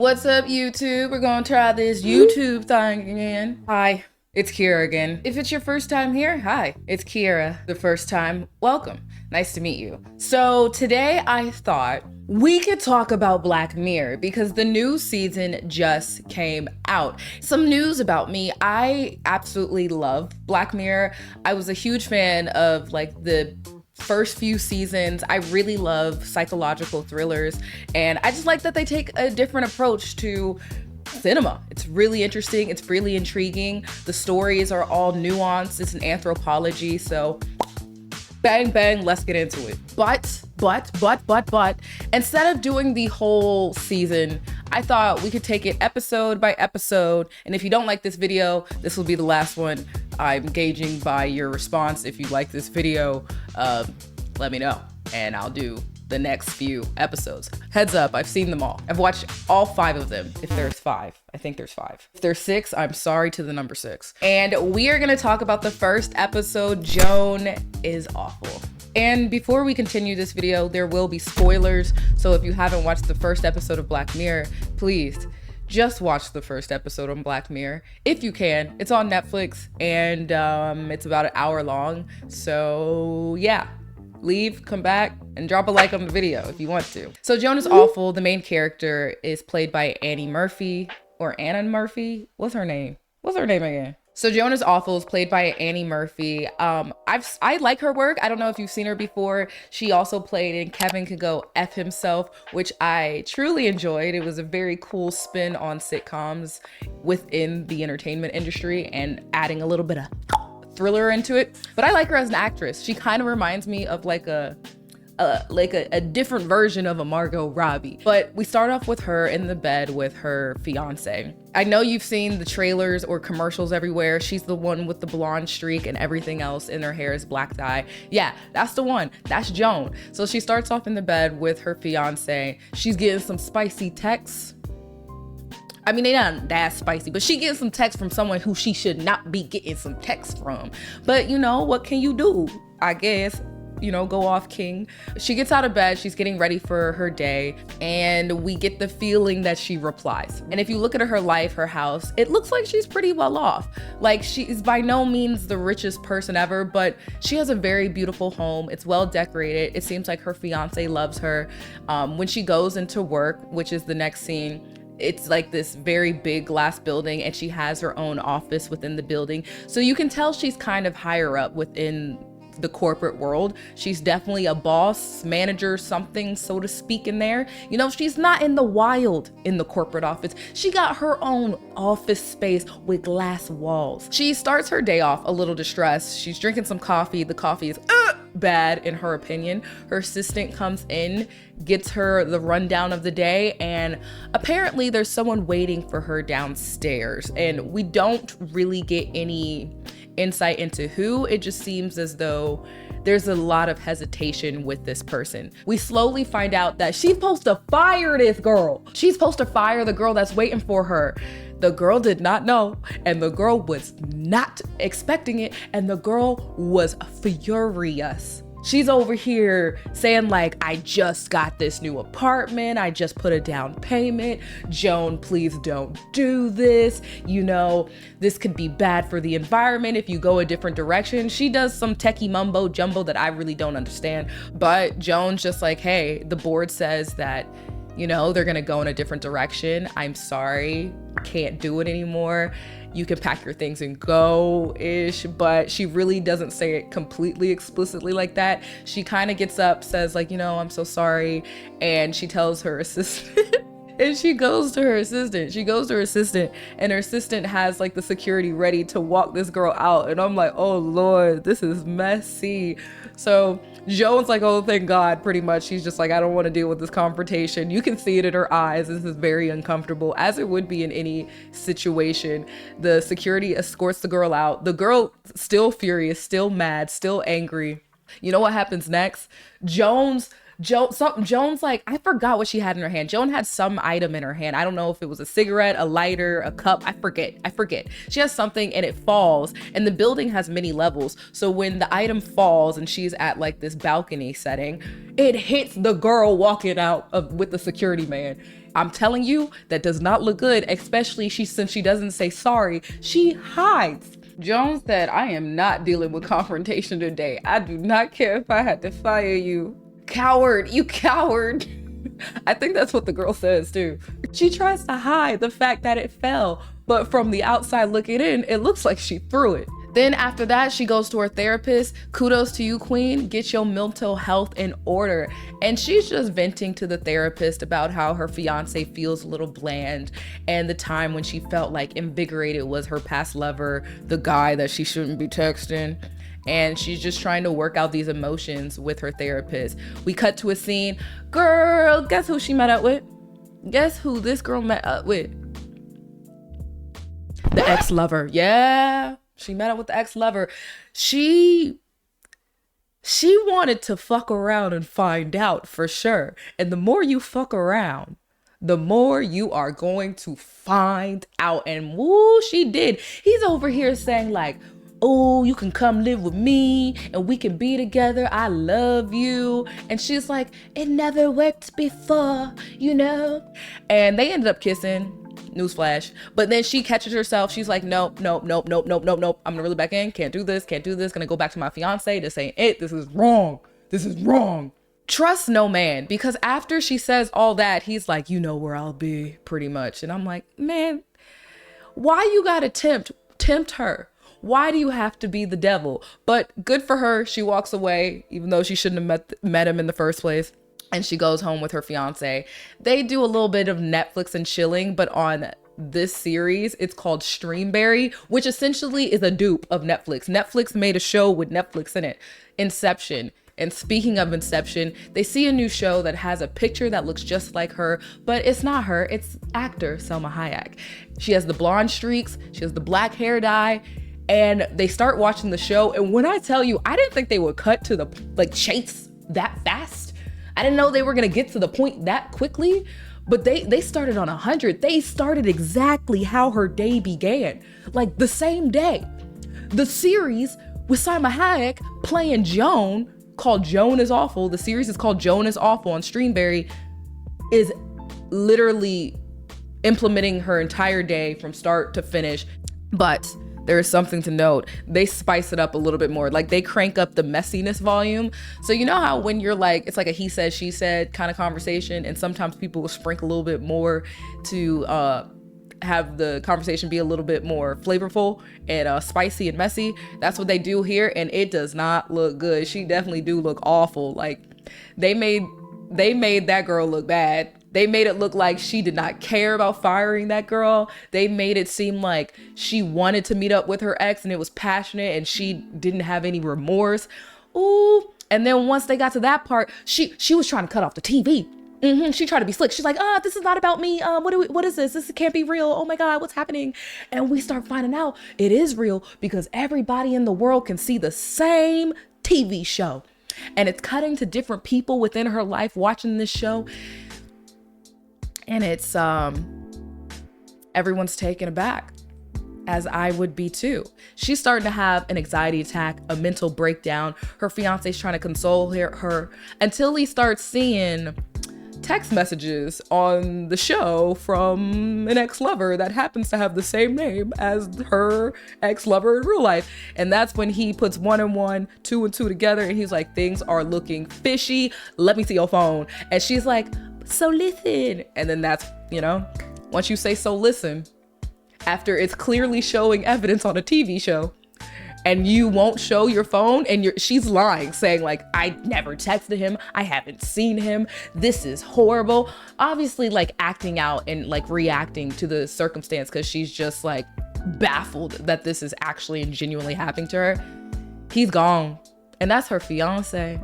What's up, YouTube? We're gonna try this YouTube thing again. Hi, it's Kiera again. If it's your first time here, hi, it's Kiera. The first time, welcome. Nice to meet you. So today I thought we could talk about Black Mirror because the new season just came out. Some news about me. I absolutely love Black Mirror. I was a huge fan of like the first few seasons. I really love psychological thrillers, and I just like that they take a different approach to cinema. It's really interesting, it's really intriguing. The stories are all nuanced. It's an anthropology, so bang bang, let's get into it. But instead of doing the whole season, I thought we could take it episode by episode, and if you don't like this video, this will be the last one. I'm gauging by your response. If you like this video, let me know and I'll do the next few episodes. Heads up, I've seen them all. I've watched all 5 of them, if there's 5. I think there's 5. If there's 6, I'm sorry to the number 6. And we are gonna talk about the first episode, Joan is Awful. And before we continue this video, there will be spoilers. So if you haven't watched the first episode of Black Mirror, please just watch the first episode on Black Mirror if you can. It's on Netflix, and it's about an hour long. So yeah, leave, come back, and drop a like on the video if you want to. So Joan is Awful. The main character is played by Annie Murphy, or Anna Murphy. What's her name? What's her name again? So Joan is Awful is played by Annie Murphy. I like her work. I don't know if you've seen her before. She also played in Kevin Could Go F Himself, which I truly enjoyed. It was a very cool spin on sitcoms within the entertainment industry and adding a little bit of thriller into it. But I like her as an actress. She kind of reminds me of like a different version of a Margot Robbie. But we start off with her in the bed with her fiance. I know you've seen the trailers or commercials everywhere. She's the one with the blonde streak and everything else in her hair is black dye. Yeah, that's the one. That's Joan. So she starts off in the bed with her fiance. She's getting some spicy texts. I mean, they not that spicy, but she gets some text from someone who she should not be getting some text from. But you know, what can you do? I guess, you know, go off king. She gets out of bed, she's getting ready for her day, and we get the feeling that she replies. And if you look at her life, her house, it looks like she's pretty well off. Like, she is by no means the richest person ever, but she has a very beautiful home. It's well decorated. It seems like her fiance loves her. When she goes into work, which is the next scene, it's like this very big glass building, and she has her own office within the building. So you can tell she's kind of higher up within the corporate world. She's definitely a boss, manager, something, so to speak, in there. You know, she's not in the wild in the corporate office. She got her own office space with glass walls. She starts her day off a little distressed. She's drinking some coffee. The coffee is bad in her opinion. Her assistant comes in, gets her the rundown of the day, and apparently there's someone waiting for her downstairs, and we don't really get any insight into who. It just seems as though there's a lot of hesitation with this person. We slowly find out that she's supposed to fire this girl. She's supposed to fire the girl that's waiting for her. The girl did not know, and the girl was not expecting it, and the girl was furious. She's over here saying like, I just got this new apartment. I just put a down payment. Joan, please don't do this. You know, this could be bad for the environment if you go a different direction. She does some techie mumbo jumbo that I really don't understand. But Joan's just like, hey, the board says that, you know, they're gonna go in a different direction. I'm sorry, can't do it anymore. You can pack your things and go-ish, but she really doesn't say it completely explicitly like that. She kind of gets up, says like, you know, I'm so sorry, and she tells her assistant, and she goes to her assistant. She goes to her assistant, and her assistant has like the security ready to walk this girl out, and I'm like, oh Lord, this is messy. So Joan's like, oh, thank God, pretty much. She's just like, I don't want to deal with this confrontation. You can see it in her eyes. This is very uncomfortable, as it would be in any situation. The security escorts the girl out. The girl still furious, still mad, still angry. You know what happens next? Joan's like, I forgot what she had in her hand. Joan had some item in her hand. I don't know if it was a cigarette, a lighter, a cup. I forget. She has something and it falls, and the building has many levels. So when the item falls and she's at like this balcony setting, it hits the girl walking out with the security man. I'm telling you, that does not look good, especially since she doesn't say sorry. She hides. Joan said, I am not dealing with confrontation today. I do not care if I had to fire you. Coward, you coward. I think that's what the girl says too. She tries to hide the fact that it fell, but from the outside looking in, it looks like she threw it. Then after that, she goes to her therapist. Kudos to you, queen. Get your mental health in order. And she's just venting to the therapist about how her fiance feels a little bland, and the time when she felt like invigorated was her past lover, the guy that she shouldn't be texting. And she's just trying to work out these emotions with her therapist. We cut to a scene. Girl, guess who she met up with? Guess who this girl met up with? The ex-lover. Yeah. She met up with the ex-lover. She wanted to fuck around and find out for sure. And the more you fuck around, the more you are going to find out. And woo, she did. He's over here saying like, oh, you can come live with me and we can be together. I love you. And she's like, it never worked before, you know? And they ended up kissing. Newsflash. But then she catches herself. She's like, nope. I'm gonna reel it back in. Can't do this. Gonna go back to my fiance. This ain't it. This is wrong. Trust no man. Because after she says all that, he's like, you know where I'll be, pretty much. And I'm like, man, why you gotta tempt her? Why do you have to be the devil? But good for her. She walks away, even though she shouldn't have met him in the first place. And she goes home with her fiance. They do a little bit of Netflix and chilling, but on this series, it's called Streamberry, which essentially is a dupe of Netflix. Netflix made a show with Netflix in it, Inception. And speaking of Inception, they see a new show that has a picture that looks just like her, but it's not her, it's actor Selma Hayek. She has the blonde streaks, she has the black hair dye, and they start watching the show. And when I tell you, I didn't think they would cut to the chase that fast. I didn't know they were gonna get to the point that quickly, but they started on 100. They started exactly how her day began, like the same day. The series with Salma Hayek playing Joan, called Joan is Awful. The series is called Joan is Awful on Streamberry, is literally implementing her entire day from start to finish. But there is something to note. They spice it up a little bit more. Like they crank up the messiness volume. So you know how when you're like, it's like a he said, she said kind of conversation, and sometimes people will sprinkle a little bit more to have the conversation be a little bit more flavorful and spicy and messy. That's what they do here, and it does not look good. She definitely do look awful. Like they made that girl look bad. They made it look like she did not care about firing that girl. They made it seem like she wanted to meet up with her ex and it was passionate and she didn't have any remorse. Ooh. And then once they got to that part, she was trying to cut off the TV. She tried to be slick. She's like, this is not about me. What is this? This can't be real. Oh my God, what's happening? And we start finding out it is real because everybody in the world can see the same TV show. And it's cutting to different people within her life watching this show. And it's, everyone's taken aback, as I would be too. She's starting to have an anxiety attack, a mental breakdown. Her fiance's trying to console her until he starts seeing text messages on the show from an ex-lover that happens to have the same name as her ex-lover in real life. And that's when he puts 1 and 1, 2 and 2 together, and he's like, things are looking fishy. Let me see your phone. And she's like, so listen. And then that's, once you say so listen, after it's clearly showing evidence on a TV show, and you won't show your phone, and she's lying, saying like, I never texted him, I haven't seen him, this is horrible. Obviously like acting out and like reacting to the circumstance because she's just like baffled that this is actually and genuinely happening to her. He's gone, and that's her fiance.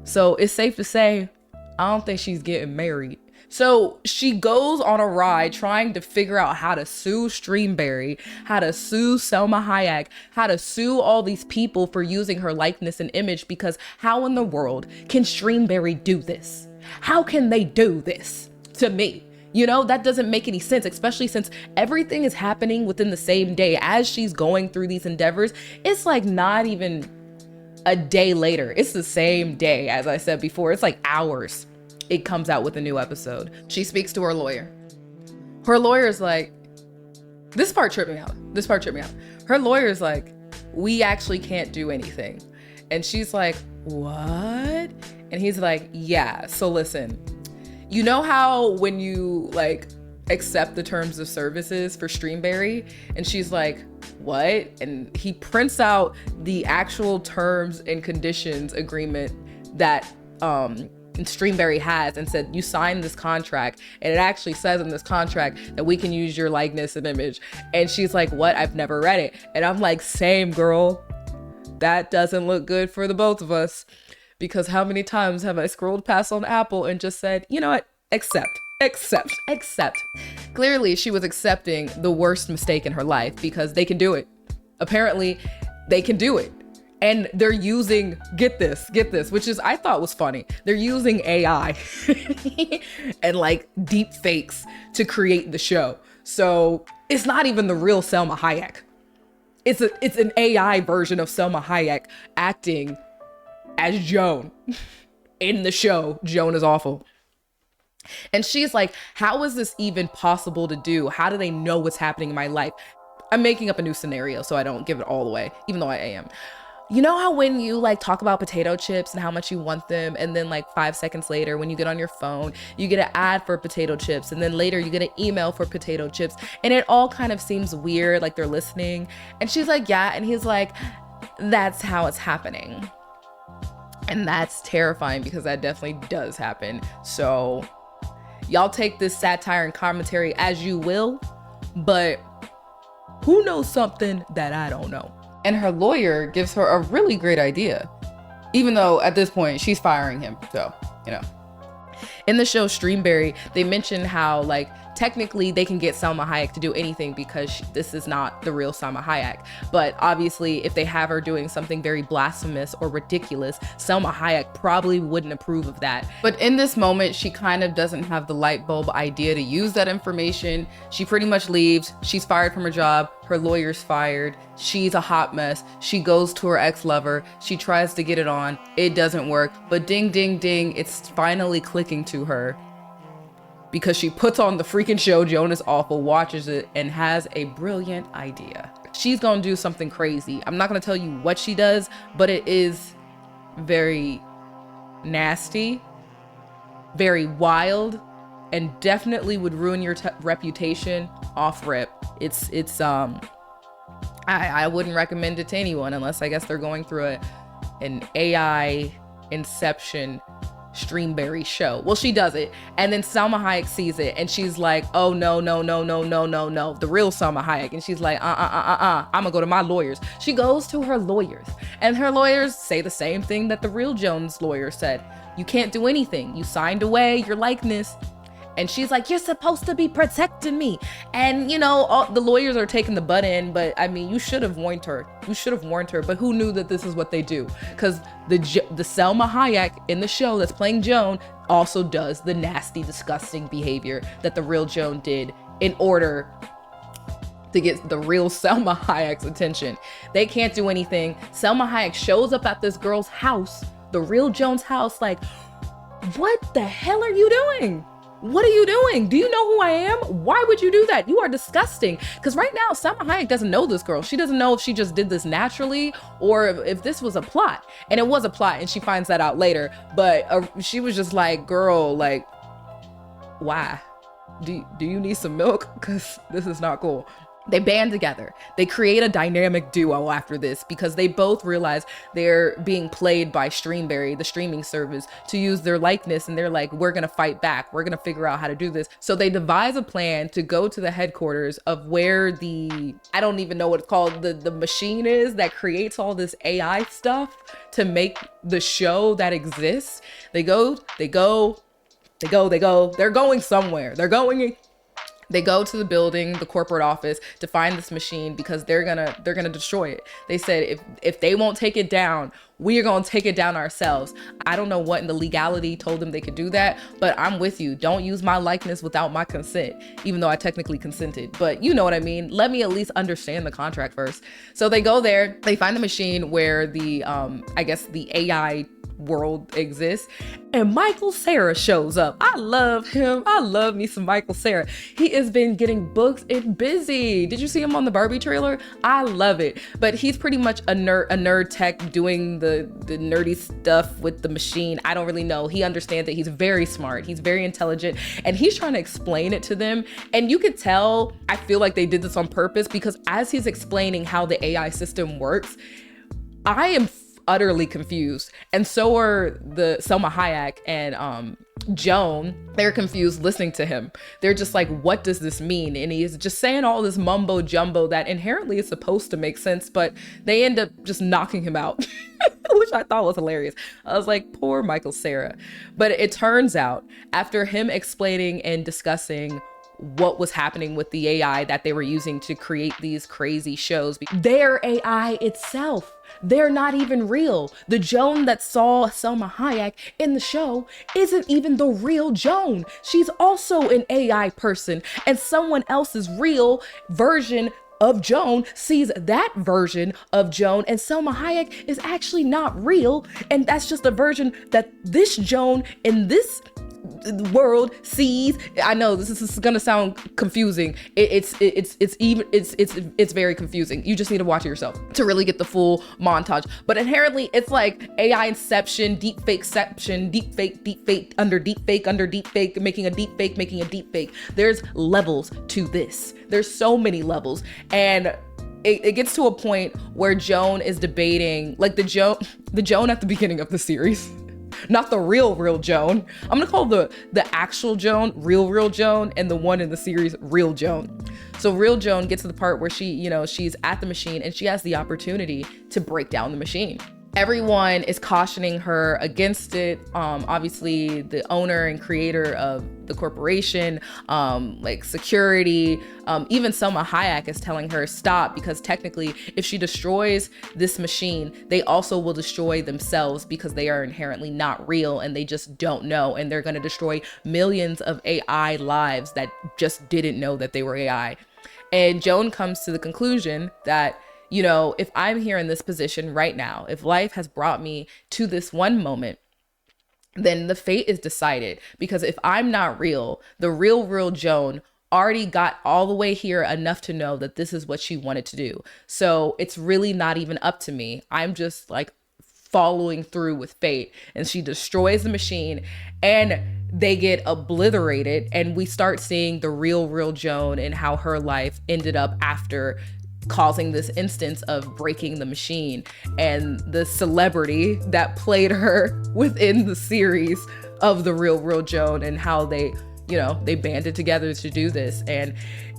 So it's safe to say, I don't think she's getting married. So she goes on a ride trying to figure out how to sue Streamberry, how to sue Selma Hayek, how to sue all these people for using her likeness and image, because how in the world can Streamberry do this? How can they do this to me? That doesn't make any sense, especially since everything is happening within the same day as she's going through these endeavors. It's like not even a day later. It's the same day, as I said before. It's like hours. it comes out with a new episode. She speaks to her lawyer. Her lawyer is like, this part tripped me out. Her lawyer is like, we actually can't do anything. And she's like, what? And he's like, yeah, so listen, you know how when you like accept the terms of services for Streamberry? And she's like, what? And he prints out the actual terms and conditions agreement that Streamberry has and said, you signed this contract, and it actually says in this contract that we can use your likeness and image. And she's like, what? I've never read it. And I'm like, same, girl. That doesn't look good for the both of us, because how many times have I scrolled past on Apple and just said, you know what? Accept. Clearly, she was accepting the worst mistake in her life, because they can do it. Apparently, they can do it. And they're using, get this, which is, I thought was funny. They're using AI and like deep fakes to create the show. So it's not even the real Selma Hayek. It's an AI version of Selma Hayek acting as Joan in the show. Joan is awful. And she's like, how is this even possible to do? How do they know what's happening in my life? I'm making up a new scenario so I don't give it all away, even though I am. You know how when you like talk about potato chips and how much you want them, and then like 5 seconds later when you get on your phone, you get an ad for potato chips, and then later you get an email for potato chips, and it all kind of seems weird, like they're listening. And she's like, yeah. And he's like, that's how it's happening. And that's terrifying, because that definitely does happen. So y'all take this satire and commentary as you will, but who knows something that I don't know? And her lawyer gives her a really great idea, even though at this point she's firing him. So, you know, in the show Streamberry, they mention how like technically they can get Selma Hayek to do anything, because this is not the real Selma Hayek. But obviously, if they have her doing something very blasphemous or ridiculous, Selma Hayek probably wouldn't approve of that. But in this moment, she kind of doesn't have the light bulb idea to use that information. She pretty much leaves. She's fired from her job. Her lawyer's fired. She's a hot mess. She goes to her ex-lover. She tries to get it on. It doesn't work. But ding, ding, ding, it's finally clicking to her, because she puts on the freaking show Joan is Awful, watches it, and has a brilliant idea. She's gonna do something crazy. I'm not gonna tell you what she does, but it is very nasty, very wild, and definitely would ruin your reputation off rip. I wouldn't recommend it to anyone, unless I guess they're going through an AI Inception Streamberry show. Well, she does it, and then Selma Hayek sees it, and she's like, oh no, the real Selma Hayek. And she's like, I'm gonna go to my lawyers. She goes to her lawyers, and her lawyers say the same thing that the real Joan's lawyer said. You can't do anything. You signed away your likeness. And she's like, you're supposed to be protecting me. And, you know, all the lawyers are taking the butt in, but I mean, you should have warned her. But who knew that this is what they do? Because the Selma Hayek in the show that's playing Joan also does the nasty, disgusting behavior that the real Joan did in order to get the real Selma Hayek's attention. They can't do anything. Selma Hayek shows up at this girl's house, the real Joan's house, like, what the hell are you doing? What are you doing? Do you know who I am? Why would you do that? You are disgusting. Because right now, Selma Hayek doesn't know this girl. She doesn't know if she just did this naturally or if this was a plot. And it was a plot, and she finds that out later. But she was just like, girl, like, why? Do you need some milk? Because this is not cool. They band together. They create a dynamic duo after this, because they both realize they're being played by Streamberry, the streaming service, to use their likeness. And they're like, we're going to fight back. We're going to figure out how to do this. So they devise a plan to go to the headquarters of where I don't even know what it's called, the machine is that creates all this AI stuff to make the show that exists. They're going somewhere. They go to the building, the corporate office, to find this machine, because they're gonna destroy it. They said if they won't take it down, we are gonna take it down ourselves. I don't know what in the legality told them they could do that, but I'm with you. Don't use my likeness without my consent, even though I technically consented. But you know what I mean. Let me at least understand the contract first. So they go there, they find the machine where the I guess the AI world exists. And Michael Cera shows up. I love him. I love me some Michael Cera. He has been getting booked and busy. Did you see him on the Barbie trailer? I love it. But he's pretty much a nerd tech doing the nerdy stuff with the machine. I don't really know. He understands that he's very smart. He's very intelligent, and he's trying to explain it to them. And you could tell, I feel like they did this on purpose, because as he's explaining how the AI system works, I am utterly confused, and so are the Selma Hayek and Joan. They're confused listening to him. They're just like, what does this mean? And he's just saying all this mumbo jumbo that inherently is supposed to make sense, but they end up just knocking him out, which I thought was hilarious. I was like, poor Michael Cera. But it turns out, after him explaining and discussing what was happening with the AI that they were using to create these crazy shows, their AI itself, they're not even real. The Joan that saw Selma Hayek in the show isn't even the real Joan. She's also an AI person, and someone else's real version of Joan sees that version of Joan, and Selma Hayek is actually not real, and that's just a version that this Joan in this world sees. I know this is gonna sound confusing. It's very confusing. You just need to watch it yourself to really get the full montage. But inherently, it's like AI Inception, deep fakeception, deep fake under deep fake, making a deep fake. There's levels to this. There's so many levels, and it gets to a point where Joan is debating, like the Joan at the beginning of the series. Not the real Joan. I'm gonna call the actual Joan real Joan, and the one in the series real Joan. So real Joan gets to the part where she's at the machine and she has the opportunity to break down the machine. Everyone is cautioning her against it. Obviously, the owner and creator of the corporation, like security, even Selma Hayek is telling her stop, because technically, if she destroys this machine, they also will destroy themselves, because they are inherently not real and they just don't know, and they're going to destroy millions of AI lives that just didn't know that they were AI. And Joan comes to the conclusion that, if I'm here in this position right now, if life has brought me to this one moment, then the fate is decided. Because if I'm not real, the real Joan already got all the way here enough to know that this is what she wanted to do. So it's really not even up to me. I'm just like following through with fate. And she destroys the machine, and they get obliterated. And we start seeing the real Joan and how her life ended up after causing this instance of breaking the machine, and the celebrity that played her within the series of the real Joan, and how they banded together to do this. And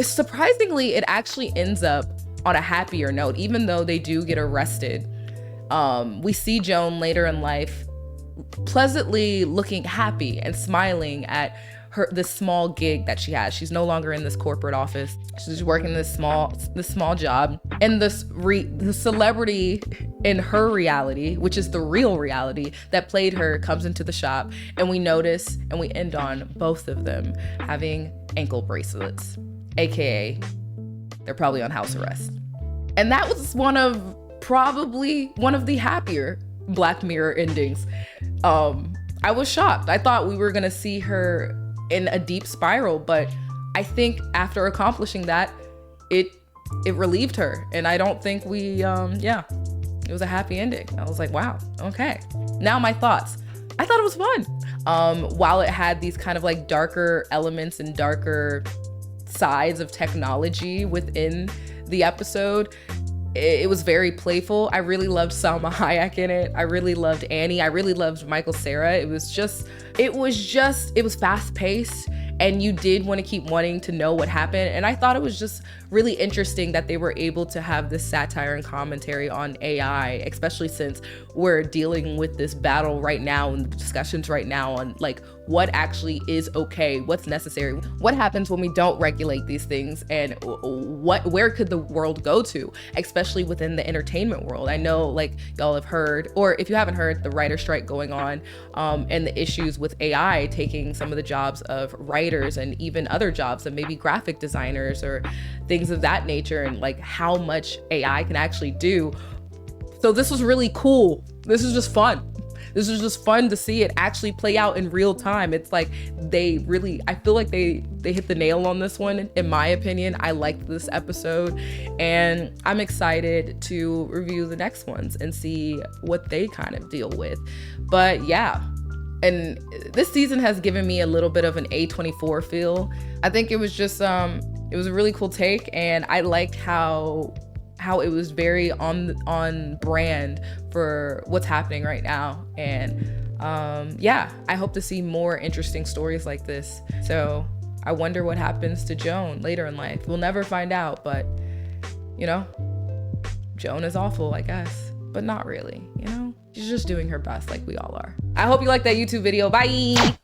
surprisingly, it actually ends up on a happier note, even though they do get arrested. We see Joan later in life pleasantly looking happy and smiling at this small gig that she has. She's no longer in this corporate office. She's working this small job. And the celebrity in her reality, which is the real reality that played her, comes into the shop, and we notice, and we end on both of them having ankle bracelets, aka they're probably on house arrest. And that was probably one of the happier Black Mirror endings. I was shocked. I thought we were gonna see her in a deep spiral, but I think after accomplishing that, it relieved her, and I don't think it was a happy ending. I was like, wow, okay. Now my thoughts. I thought it was fun. While it had these kind of like darker elements and darker sides of technology within the episode, it was very playful. I really loved Salma Hayek in it. I really loved Annie. I really loved Michael Cera. It was fast paced, and you did want to keep wanting to know what happened. And I thought it was just really interesting that they were able to have this satire and commentary on AI, especially since we're dealing with this battle right now and discussions right now on like what actually is okay, what's necessary, what happens when we don't regulate these things, and where could the world go to, especially within the entertainment world. I know like y'all have heard, or if you haven't heard, the writer strike going on, and the issues with AI taking some of the jobs of writers and even other jobs, and maybe graphic designers or things of that nature, and like how much AI can actually do. So this was really cool. This is just fun. This was just fun to see it actually play out in real time. It's like I feel like they hit the nail on this one, in my opinion. I liked this episode, and I'm excited to review the next ones and see what they kind of deal with. But yeah, and this season has given me a little bit of an A24 feel. I think it was just it was a really cool take, and I liked how it was very on brand for what's happening right now. And yeah, I hope to see more interesting stories like this. So I wonder what happens to Joan later in life. We'll never find out, but you know, Joan is awful, I guess, but not really, you know? She's just doing her best like we all are. I hope you liked that YouTube video. Bye.